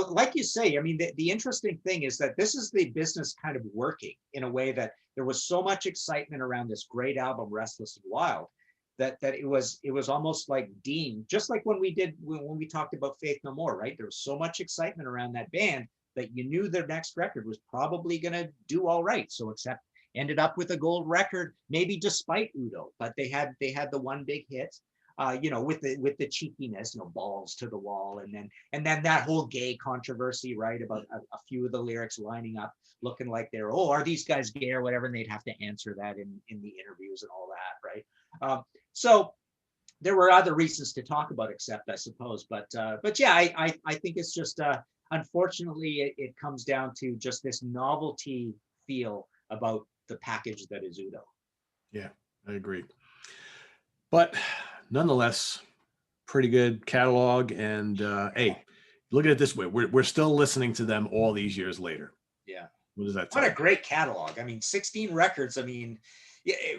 like you say, I mean, the interesting thing is that this is the business kind of working in a way that there was so much excitement around this great album, Restless and Wild, that it was almost like deemed, just like when we talked about Faith No More, right? There was so much excitement around that band that you knew their next record was probably going to do all right. So Accept ended up with a gold record, maybe despite Udo, but they had the one big hit. With the cheekiness, Balls to the Wall, and then that whole gay controversy, right, about a few of the lyrics lining up, looking like they're, are these guys gay or whatever, and they'd have to answer that in the interviews and all that, right? So there were other reasons to talk about Accept, I suppose, but yeah, I think it's just unfortunately, it comes down to just this novelty feel about the package that is Udo. Yeah, I agree. But nonetheless, pretty good catalog. And hey, look at it this way: we're still listening to them all these years later. Yeah. What does that What tell a you? great catalog. I mean, 16 records. I mean,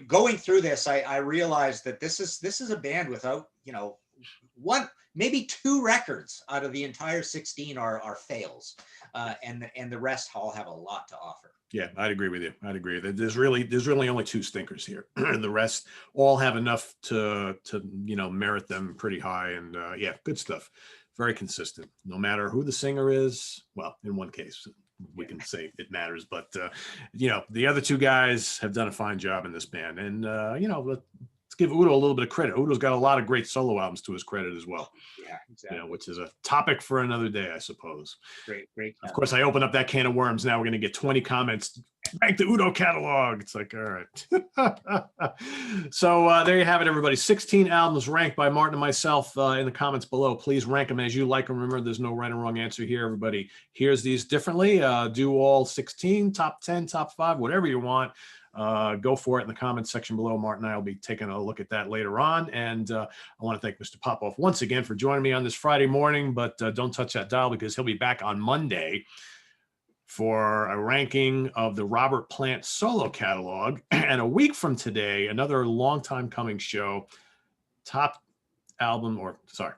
going through this, I realized that this is a band without, one, maybe two records out of the entire 16 are fails. And the rest all have a lot to offer. Yeah, I'd agree with you. I'd agree that there's really only two stinkers here. The rest all have enough to merit them pretty high. And yeah, good stuff. Very consistent. No matter who the singer is. Well, in one case, we can say it matters, but the other two guys have done a fine job in this band. And let's give Udo a little bit of credit. Udo's got a lot of great solo albums to his credit as well. Yeah, exactly. Which is a topic for another day, I suppose. Great. Of course, I open up that can of worms. Now we're going to get 20 comments. Rank the Udo catalog. It's like, all right. So there you have it, everybody. 16 albums ranked by Martin and myself in the comments below. Please rank them as you like them. Remember, there's no right or wrong answer here. Everybody hears these differently. Do all 16, top 10, top 5, whatever you want. Go for it in the comments section below. Martin and I will be taking a look at that later on. And I want to thank Mr. Popoff once again for joining me on this Friday morning. But don't touch that dial because he'll be back on Monday for a ranking of the Robert Plant solo catalog. And a week from today, another long time coming show,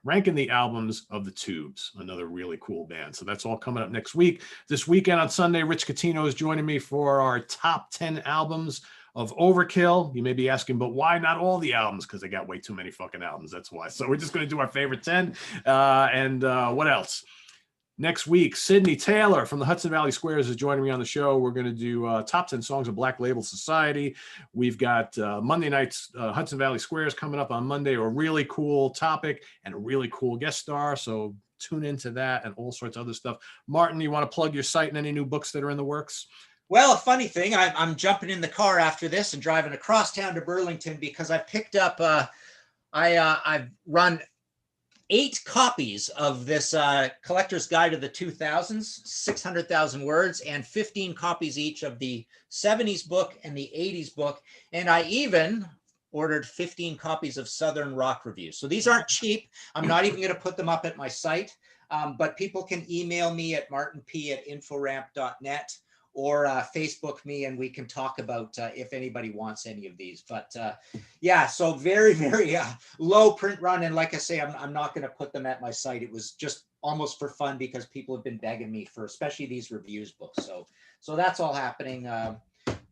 ranking the albums of the Tubes, another really cool band. So that's all coming up next week. This weekend on Sunday, Rich Catino is joining me for our top 10 albums of Overkill. You may be asking, but why not all the albums? Because they got way too many fucking albums. That's why. So we're just going to do our favorite 10. And what else? Next week, Sydney Taylor from the Hudson Valley Squares is joining me on the show. We're going to do top 10 songs of Black Label Society. We've got Monday night's Hudson Valley Squares coming up on Monday, a really cool topic and a really cool guest star. So tune into that and all sorts of other stuff. Martin, you want to plug your site and any new books that are in the works? Well, a funny thing, I'm jumping in the car after this and driving across town to Burlington because I picked up, I've run 8 copies of this Collector's Guide to the 2000s, 600,000 words, and 15 copies each of the 70s book and the 80s book. And I even ordered 15 copies of Southern Rock Review. So these aren't cheap. I'm not even going to put them up at my site, but people can email me at martinp@inforamp.net or Facebook me and we can talk about if anybody wants any of these. But yeah, so very, very low print run. And like I say, I'm not going to put them at my site. It was just almost for fun because people have been begging me for, especially these reviews books. So that's all happening as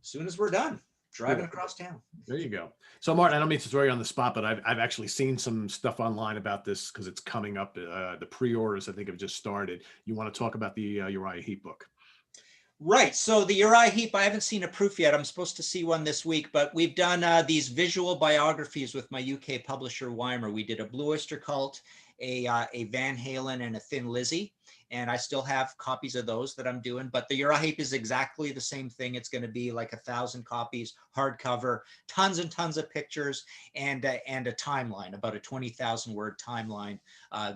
soon as we're done driving across town. There you go. So Martin, I don't mean to throw you on the spot, but I've actually seen some stuff online about this because it's coming up. The pre-orders, I think, have just started. You want to talk about the Uriah Heep book? Right. So the Uriah Heep, I haven't seen a proof yet. I'm supposed to see one this week, but we've done these visual biographies with my UK publisher, Weimer. We did a Blue Oyster Cult, a Van Halen, and a Thin Lizzy. And I still have copies of those that I'm doing, but the Uriah Heep is exactly the same thing. It's going to be like 1,000 copies, hardcover, tons and tons of pictures, and a timeline, about a 20,000 word timeline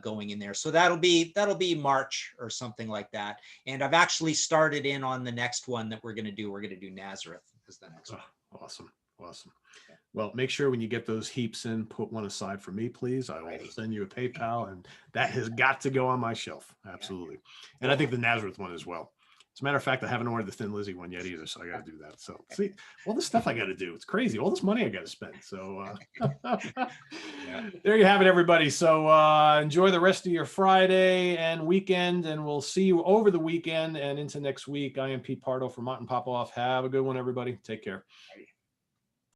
going in there. So that'll be March or something like that. And I've actually started in on the next one that we're going to do. We're going to do Nazareth as the next one. Awesome. Okay. Well, make sure when you get those heaps in, put one aside for me, please. I will send you a PayPal, and that has got to go on my shelf. Absolutely. And I think the Nazareth one as well. As a matter of fact, I haven't ordered the Thin Lizzy one yet either, so I got to do that. So see, all the stuff I got to do. It's crazy. All this money I got to spend. So there you have it, everybody. So enjoy the rest of your Friday and weekend, and we'll see you over the weekend and into next week. I am Pete Pardo for Martin Popoff. Have a good one, everybody. Take care.